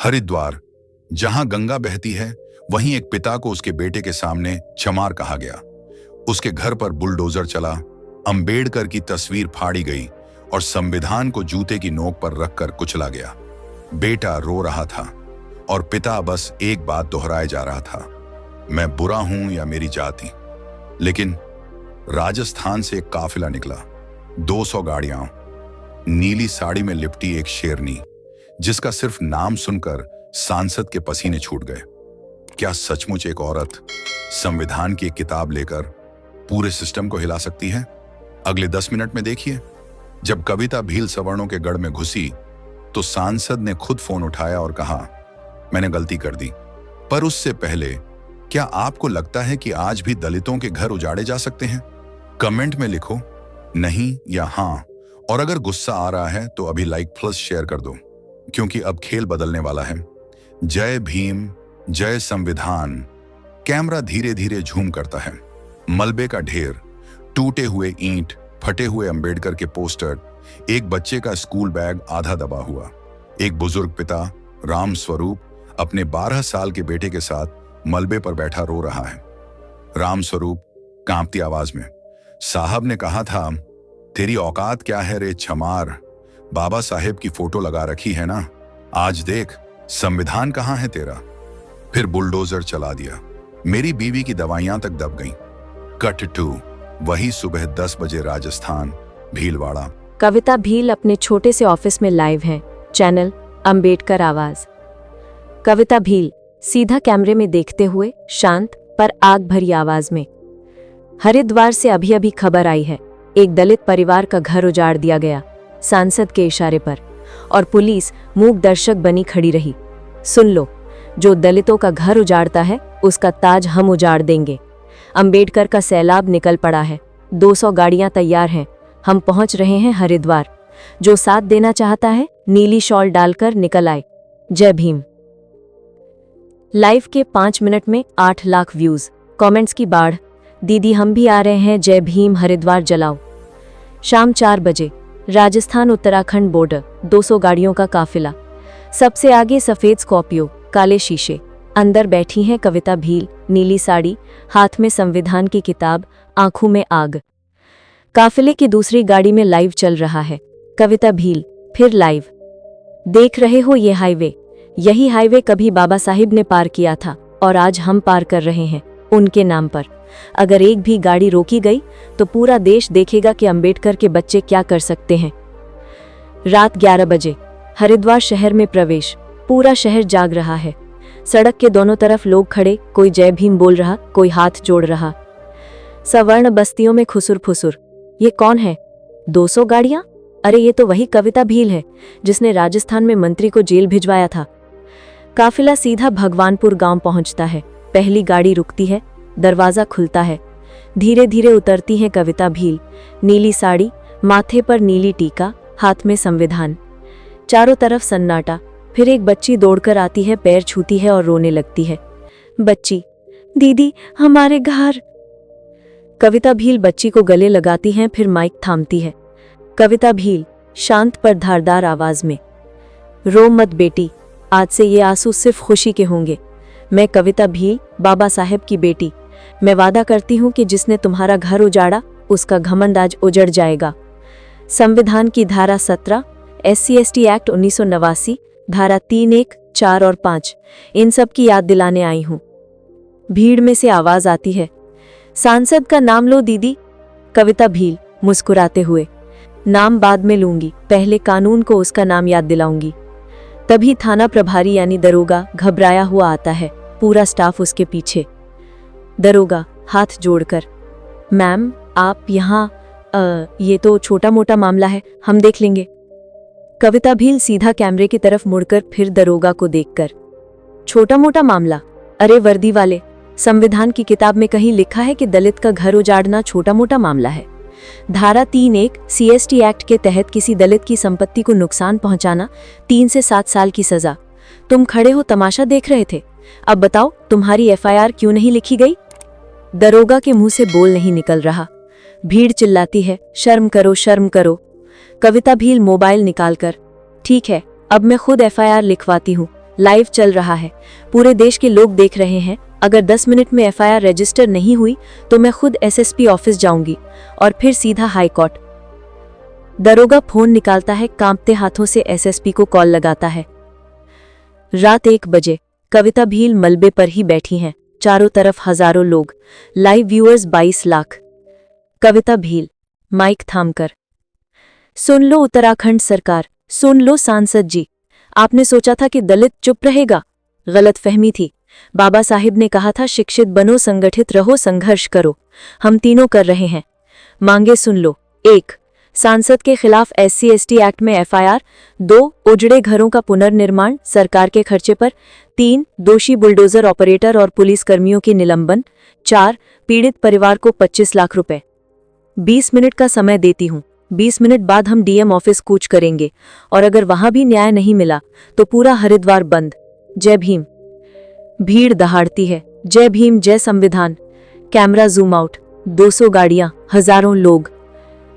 हरिद्वार, जहां गंगा बहती है, वहीं एक पिता को उसके बेटे के सामने चमार कहा गया। उसके घर पर बुलडोजर चला, अंबेडकर की तस्वीर फाड़ी गई और संविधान को जूते की नोक पर रखकर कुचला गया। बेटा रो रहा था और पिता बस एक बात दोहराए जा रहा था, मैं बुरा हूं या मेरी जाति। लेकिन राजस्थान से एक काफिला निकला, 200 गाड़ियां, नीली साड़ी में लिपटी एक शेरनी, जिसका सिर्फ नाम सुनकर सांसद के पसीने छूट गए। क्या सचमुच एक औरत संविधान की एक किताब लेकर पूरे सिस्टम को हिला सकती है? अगले 10 मिनट में देखिए। जब कविता भील सवर्णों के गढ़ में घुसी तो सांसद ने खुद फोन उठाया और कहा, मैंने गलती कर दी। पर उससे पहले, क्या आपको लगता है कि आज भी दलितों के घर उजाड़े जा सकते हैं? कमेंट में लिखो नहीं या हां, और अगर गुस्सा आ रहा है तो अभी लाइक प्लस शेयर कर दो, क्योंकि अब खेल बदलने वाला है। जय भीम, जय संविधान। कैमरा धीरे धीरे झूम करता है। मलबे का ढेर, टूटे हुए ईंट, फटे हुए अंबेडकर के पोस्टर, एक बच्चे का स्कूल बैग आधा दबा हुआ, एक बुजुर्ग पिता राम स्वरूप अपने 12 साल के बेटे के साथ मलबे पर बैठा रो रहा है। राम स्वरूप कांपती आवाज में, साहब ने कहा था तेरी औकात क्या है रे छमार, बाबा साहेब की फोटो लगा रखी है ना, आज देख संविधान कहां है तेरा। फिर बुलडोजर चला दिया, मेरी बीवी की दवाइयां तक दब गईं। कट टू वही सुबह 10 बजे राजस्थान, भीलवाड़ा। कविता भील अपने छोटे से ऑफिस में लाइव हैं। चैनल अंबेडकर आवाज। कविता भील सीधा कैमरे में देखते हुए शांत पर आग भरी आवाज में, हरिद्वार से अभी अभी खबर आई है, एक दलित परिवार का घर उजाड़ दिया गया सांसद के इशारे पर, और पुलिस मूक दर्शक बनी खड़ी रही। सुन लो, जो दलितों का घर उजाड़ता है उसका ताज हम उजाड़ देंगे। अंबेडकर का सैलाब निकल पड़ा है, 200 गाड़ियां तैयार हैं, हम पहुंच रहे हैं हरिद्वार। जो साथ देना चाहता है नीली शॉल डालकर निकल आए। जय भीम। लाइव के 5 मिनट में 8 लाख व्यूज, कमेंट्स की बाढ़। दीदी हम भी आ रहे हैं, जय भीम, हरिद्वार जलाओ। शाम 4 बजे राजस्थान उत्तराखंड बॉर्डर, 200 गाड़ियों का काफिला, सबसे आगे सफेद स्कॉर्पियो, काले शीशे, अंदर बैठी हैं कविता भील, नीली साड़ी, हाथ में संविधान की किताब, आंखों में आग। काफिले की दूसरी गाड़ी में लाइव चल रहा है, कविता भील फिर लाइव। देख रहे हो ये हाईवे, यही हाईवे कभी बाबा साहिब ने पार किया था और आज हम पार कर रहे हैं उनके नाम पर। अगर एक भी गाड़ी रोकी गई तो पूरा देश देखेगा कि अंबेडकर के बच्चे क्या कर सकते हैं। रात 11 बजे हरिद्वार शहर में प्रवेश, पूरा शहर जाग रहा है। सड़क के दोनों तरफ लोग खड़े, कोई जय भीम बोल रहा, कोई हाथ जोड़ रहा। सवर्ण बस्तियों में खुसुर फुसुर, ये कौन है? 200 गाड़ियां? अरे ये तो वही कविता भील है जिसने राजस्थान में मंत्री को जेल भिजवाया था। काफिला सीधा भगवानपुर गांव पहुंचता है। पहली गाड़ी रुकती है, दरवाजा खुलता है, धीरे धीरे उतरती है कविता भील, नीली साड़ी, माथे पर नीली टीका, हाथ में संविधान। चारों तरफ सन्नाटा। फिर एक बच्ची दौड़कर आती है, पैर छूती है और रोने लगती है। बच्ची, दीदी हमारे घर। कविता भील बच्ची को गले लगाती हैं, फिर माइक थामती है। कविता भील शांत पर धारदार आवाज में, रो मत बेटी, आज से ये आंसू सिर्फ खुशी के होंगे। मैं कविता भील, बाबा साहेब की बेटी, मैं वादा करती हूँ कि जिसने तुम्हारा घर उजाड़ा उसका घमंड आज उजड़ जाएगा। संविधान की धारा 17, SC/ST एक्ट 1989, धारा 3, 1, 4 और 5, इन सब की याद दिलाने आई हूँ। भीड़ में से आवाज आती है, सांसद का नाम लो दीदी। कविता भील मुस्कुराते हुए, नाम बाद में लूंगी, पहले कानून को उसका नाम याद दिलाऊंगी। तभी थाना प्रभारी यानी दरोगा घबराया हुआ आता है, पूरा स्टाफ उसके पीछे। दरोगा हाथ जोड़कर, मैम आप यहाँ, ये तो छोटा मोटा मामला है, हम देख लेंगे। कविता भील सीधा कैमरे की तरफ मुड़कर फिर दरोगा को देखकर, छोटा मोटा मामला? अरे वर्दी वाले, संविधान की किताब में कहीं लिखा है कि दलित का घर उजाड़ना छोटा मोटा मामला है। धारा 3, 1 CST एक्ट के तहत किसी दलित की संपत्ति को नुकसान पहुंचाना, 3 से 7 साल की सजा। तुम खड़े हो तमाशा देख रहे थे, अब बताओ तुम्हारी FIR क्यों नहीं लिखी गई? दरोगा के मुंह से बोल नहीं निकल रहा। भीड़ चिल्लाती है, शर्म करो शर्म करो। कविता भील मोबाइल निकालकर, ठीक है अब मैं खुद FIR लिखवाती हूँ, लाइव चल रहा है, पूरे देश के लोग देख रहे हैं। अगर 10 मिनट में एफआईआर रजिस्टर नहीं हुई तो मैं खुद एसएसपी ऑफिस जाऊंगी और फिर सीधा हाई कोर्ट। दरोगा फोन निकालता है, कांपते हाथों से एसएसपी को कॉल लगाता है। रात 1 बजे कविता भील मलबे पर ही बैठी हैं, चारों तरफ हजारों लोग, लाइव व्यूअर्स 22 लाख। कविता भील माइक थामकर, सुन लो उत्तराखंड सरकार, सुन लो सांसद जी, आपने सोचा था कि दलित चुप रहेगा? गलत फहमी थी। बाबा साहिब ने कहा था शिक्षित बनो, संगठित रहो, संघर्ष करो। हम तीनों कर रहे हैं। मांगे सुन लो। 1. सांसद के खिलाफ SC/ST एक्ट में एफआईआर। 2. उजड़े घरों का पुनर्निर्माण सरकार के खर्चे पर। 3. दोषी बुलडोजर ऑपरेटर और पुलिस कर्मियों की निलंबन। 4. पीड़ित परिवार को 25 लाख रुपए। 20 मिनट का समय देती हूं। 20 मिनट बाद हम डीएम ऑफिस कूच करेंगे और अगर वहां भी न्याय नहीं मिला तो पूरा हरिद्वार बंद। जय भीम। भीड़ दहाड़ती है। जय भीम, जय संविधान। कैमरा जूम आउट, 200 गाड़ियां, हजारों लोग,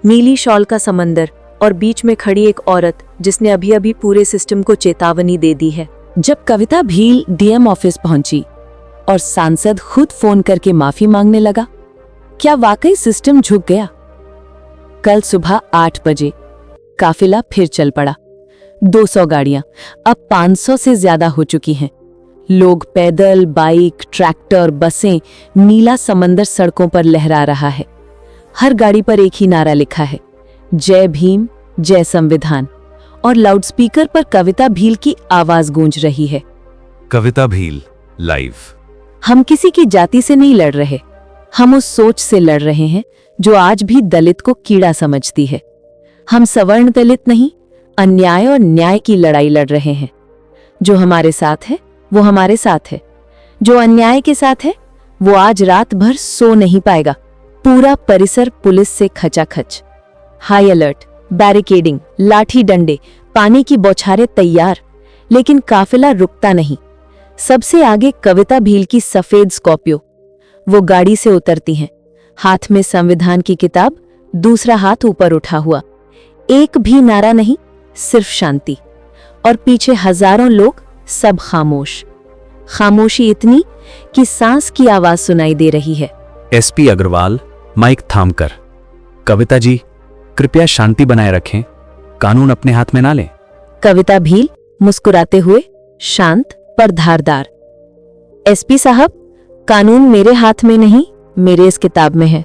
नीली शॉल का समंदर और बीच में खड़ी एक औरत जिसने अभी अभी पूरे सिस्टम को चेतावनी दे दी है। जब कविता भील डीएम ऑफिस पहुंची और सांसद खुद फोन करके माफी मांगने लगा, क्या वाकई सिस्टम झुक गया? कल सुबह 8 बजे काफिला फिर चल पड़ा। 200 गाड़ियां, अब 500 से ज्यादा हो चुकी हैं। लोग पैदल, बाइक, ट्रैक्टर, बसें, नीला समंदर सड़कों पर लहरा रहा है। हर गाड़ी पर एक ही नारा लिखा है, जय भीम, जय संविधान, और लाउडस्पीकर पर कविता भील की आवाज गूंज रही है। कविता भील लाइव। हम किसी की जाति से नहीं लड़ रहे, हम उस सोच से लड़ रहे हैं जो आज भी दलित को कीड़ा समझती है। हम सवर्ण दलित नहीं, अन्याय और न्याय की लड़ाई लड़ रहे हैं। जो हमारे साथ है वो हमारे साथ है, जो अन्याय के साथ है वो आज रात भर सो नहीं पाएगा। पूरा परिसर पुलिस से खचाखच, हाई अलर्ट, बैरिकेडिंग, लाठी डंडे, पानी की बौछारें तैयार, लेकिन काफिला रुकता नहीं। सबसे आगे कविता भील की सफेद स्कॉर्पियो। वो गाड़ी से उतरती हैं, हाथ में संविधान की किताब, दूसरा हाथ ऊपर उठा हुआ। एक भी नारा नहीं, सिर्फ शांति। और पीछे हजारों लोग, सब खामोश। खामोशी इतनी कि सांस की आवाज सुनाई दे रही है। एसपी अग्रवाल माइक थामकर, कविता जी कृपया शांति बनाए रखें, कानून अपने हाथ में ना लें। कविता भील मुस्कुराते हुए, शांत पर धारदार, एसपी साहब, कानून मेरे हाथ में नहीं, मेरे इस किताब में है।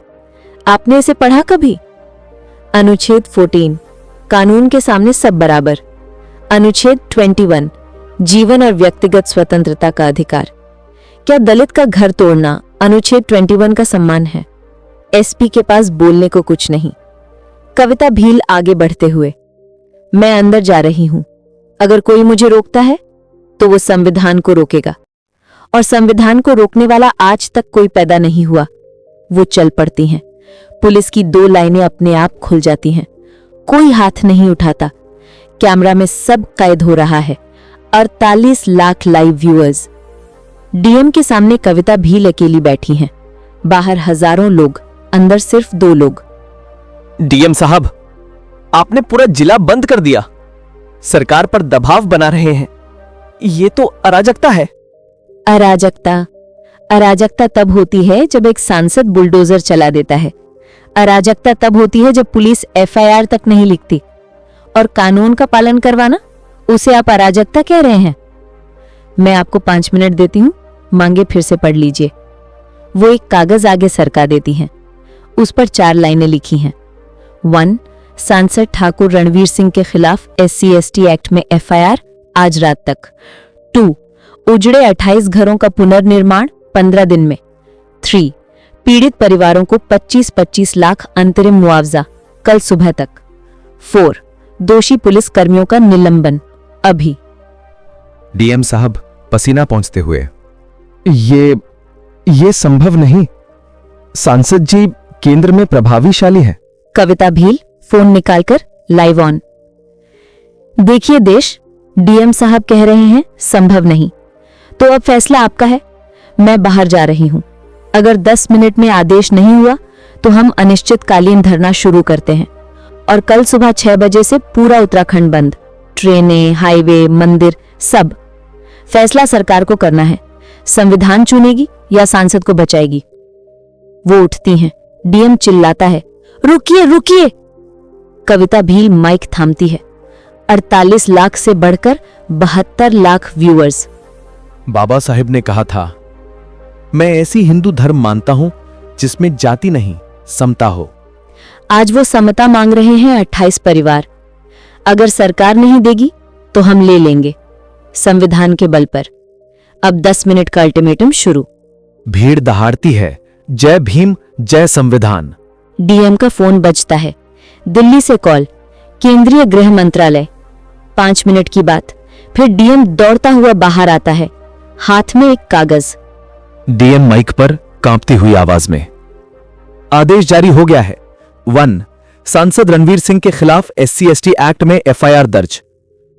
आपने इसे पढ़ा कभी? अनुच्छेद 14, कानून के सामने सब बराबर। अनुच्छेद 21, जीवन और व्यक्तिगत स्वतंत्रता का अधिकार। क्या दलित का घर तोड़ना अनुच्छेद 21 का सम्मान है? एसपी के पास बोलने को कुछ नहीं। कविता भील आगे बढ़ते हुए, मैं अंदर जा रही हूं। अगर कोई मुझे रोकता है तो वो संविधान को रोकेगा, और संविधान को रोकने वाला आज तक कोई पैदा नहीं हुआ। वो चल पड़ती हैं। पुलिस की 2 लाइनें अपने आप खुल जाती हैं। कोई हाथ नहीं उठाता। कैमरा में सब कैद हो रहा है। 48 लाख लाइव व्यूअर्स। डीएम के सामने कविता भील अकेली बैठी हैं। बाहर हजारों लोग, अंदर सिर्फ 2 लोग। डीएम साहब, आपने पूरा जिला बंद कर दिया, सरकार पर दबाव बना रहे हैं। ये तो अराजकता है। अराजकता तब होती है जब एक सांसद बुलडोजर चला देता है। अराजकता तब होती है जब पुलिस एफआईआर तक नहीं लिखती। और कानून का पालन करवाना, उसे आप अराजकता कह रहे हैं? मैं आपको 5 मिनट देती हूं, मांगे फिर से पढ़ लीजिए। वो एक कागज आगे सरका देती हैं। उस पर 4 लाइनें लिखी हैं। 1. सांसद ठाकुर रणवीर सिंह के खिलाफ SC/ST एक्ट में एफआईआर आज रात तक। 2. उजड़े 28 घरों का पुनर्निर्माण 15 दिन में। 3. पीड़ित परिवारों को 25-25 लाख अंतरिम मुआवजा कल सुबह तक। 4. दोषी पुलिस कर्मियों का निलंबन अभी। डीएम साहब पसीना पहुंचते हुए, ये संभव नहीं। सांसद जी केंद्र में प्रभावशाली है। कविता भील फोन निकालकर लाइव ऑन। देखिए देश, डीएम साहब कह रहे हैं संभव नहीं, तो अब फैसला आपका है। मैं बाहर जा रही हूं। अगर 10 मिनट में आदेश नहीं हुआ तो हम अनिश्चितकालीन धरना शुरू करते हैं, और कल सुबह 6 बजे से पूरा उत्तराखंड बंद। ट्रेनें, हाईवे, मंदिर, सब। फैसला सरकार को करना है, संविधान चुनेगी या सांसद को बचाएगी। वो उठती हैं। डीएम चिल्लाता है, रुकिए रुकिए। कविता भील माइक थामती है। 48 लाख से बढ़कर 72 लाख व्यूअर्स। बाबा साहेब ने कहा था, मैं ऐसी हिंदू धर्म मानता हूं जिसमें जाति नहीं समता हो। आज वो समता मांग रहे हैं 28 परिवार। अगर सरकार नहीं देगी तो हम ले लेंगे, संविधान के बल पर। अब 10 मिनट का अल्टीमेटम शुरू। भीड़ दहाड़ती है, जय भीम जय संविधान। डीएम का फोन बजता है। दिल्ली से कॉल, केंद्रीय गृह मंत्रालय। 5 मिनट की बात। फिर डीएम दौड़ता हुआ बाहर आता है, हाथ में एक कागज। डीएम माइक पर कांपती हुई आवाज में, आदेश जारी हो गया है। 1. सांसद रणवीर सिंह के खिलाफ SC/ST एक्ट में FIR दर्ज।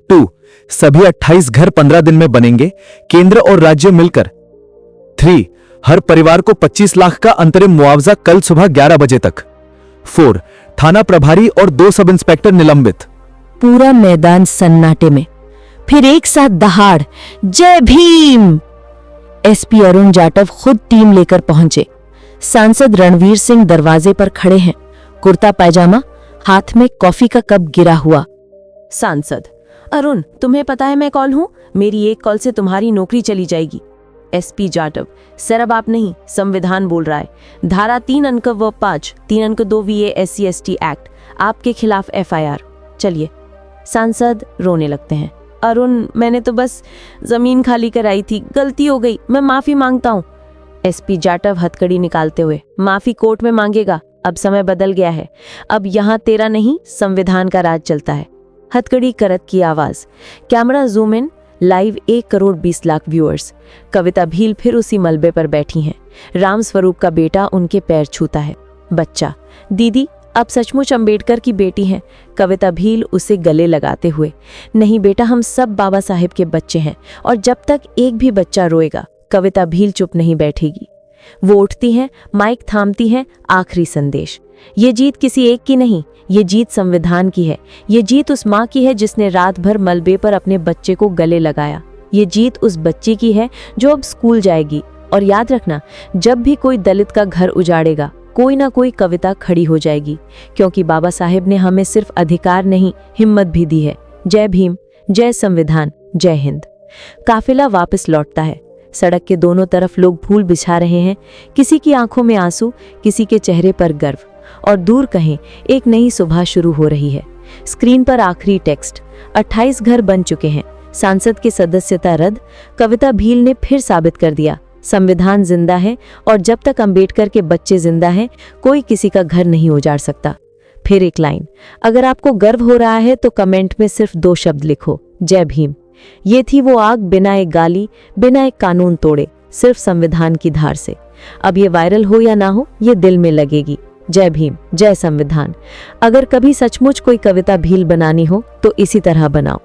2. सभी 28 घर 15 दिन में बनेंगे, केंद्र और राज्य मिलकर। 3. हर परिवार को 25 लाख का अंतरिम मुआवजा कल सुबह 11 बजे तक। 4. थाना प्रभारी और 2 सब इंस्पेक्टर निलंबित। पूरा मैदान सन्नाटे में। फिर एक साथ दहाड़, जय भीम। एसपी अरुण जाटव खुद टीम लेकर पहुंचे। सांसद रणवीर सिंह दरवाजे पर खड़े हैं, कुर्ता पायजामा, हाथ में कॉफी का कप गिरा हुआ। सांसद अरुण, तुम्हें पता है मैं कौन हूं? मेरी एक कॉल से तुम्हारी नौकरी चली जाएगी। एसपी जाटव, सर अब आप नहीं, संविधान बोल रहा है। धारा 3 अंक व 5, 3 अंक 2 VA SC/ST एक्ट, आपके खिलाफ FIR। चलिए। सांसद रोने लगते हैं। अरुण, मैंने तो बस जमीन खाली कराई थी, गलती हो गई, मैं माफी मांगता हूँ। एसपी जाटव हथकड़ी निकालते हुए, माफी कोर्ट में मांगेगा, अब समय बदल गया है। अब यहाँ तेरा नहीं, संविधान का राज चलता है। हथकड़ी करत की आवाज। Camera zoom in. Live 1 crore 20 lakh viewers. Kavita Bhil फिर उसी मलबे पर बैठी हैं। राम स्वरूप का बेटा उनके पैर छूता है। बच्चा, दीदी आप सचमुच अंबेडकर की बेटी हैं। कविता भील उसे गले लगाते हुए, नहीं बेटा, हम सब बाबा साहेब के बच्चे हैं, और जब तक एक भी बच्चा रोएगा कविता भील चुप नहीं बैठेगी। वो उठती हैं, माइक थामती हैं। आखिरी संदेश। ये जीत किसी एक की नहीं, ये जीत संविधान की है। ये जीत उस माँ की है जिसने रात भर मलबे पर अपने बच्चे को गले लगाया। ये जीत उस बच्ची की है जो अब स्कूल जाएगी। और याद रखना, जब भी कोई दलित का घर उजाड़ेगा, कोई ना कोई कविता खड़ी हो जाएगी, क्योंकि बाबा साहेब ने हमें सिर्फ अधिकार नहीं, हिम्मत भी दी है। जय भीम, जय संविधान, जय हिंद। काफिला वापस लौटता है। सड़क के दोनों तरफ लोग फूल बिछा रहे हैं, किसी की आंखों में आंसू, किसी के चेहरे पर गर्व, और दूर कहीं एक नई सुबह शुरू हो रही है। स्क्रीन पर आखिरी टेक्स्ट, 28 घर बन चुके हैं, सांसद की सदस्यता रद्द। कविता भील ने फिर साबित कर दिया, संविधान जिंदा है, और जब तक अंबेडकर के बच्चे जिंदा हैं, कोई किसी का घर नहीं उजाड़ सकता। फिर एक लाइन, अगर आपको गर्व हो रहा है तो कमेंट में सिर्फ 2 शब्द लिखो, जय भीम। ये थी वो आग, बिना एक गाली, बिना एक कानून तोड़े, सिर्फ संविधान की धार से। अब ये वायरल हो या ना हो, ये दिल में लगेगी। जय भीम, जय संविधान। अगर कभी सचमुच कोई कविता भील बनानी हो तो इसी तरह बनाओ।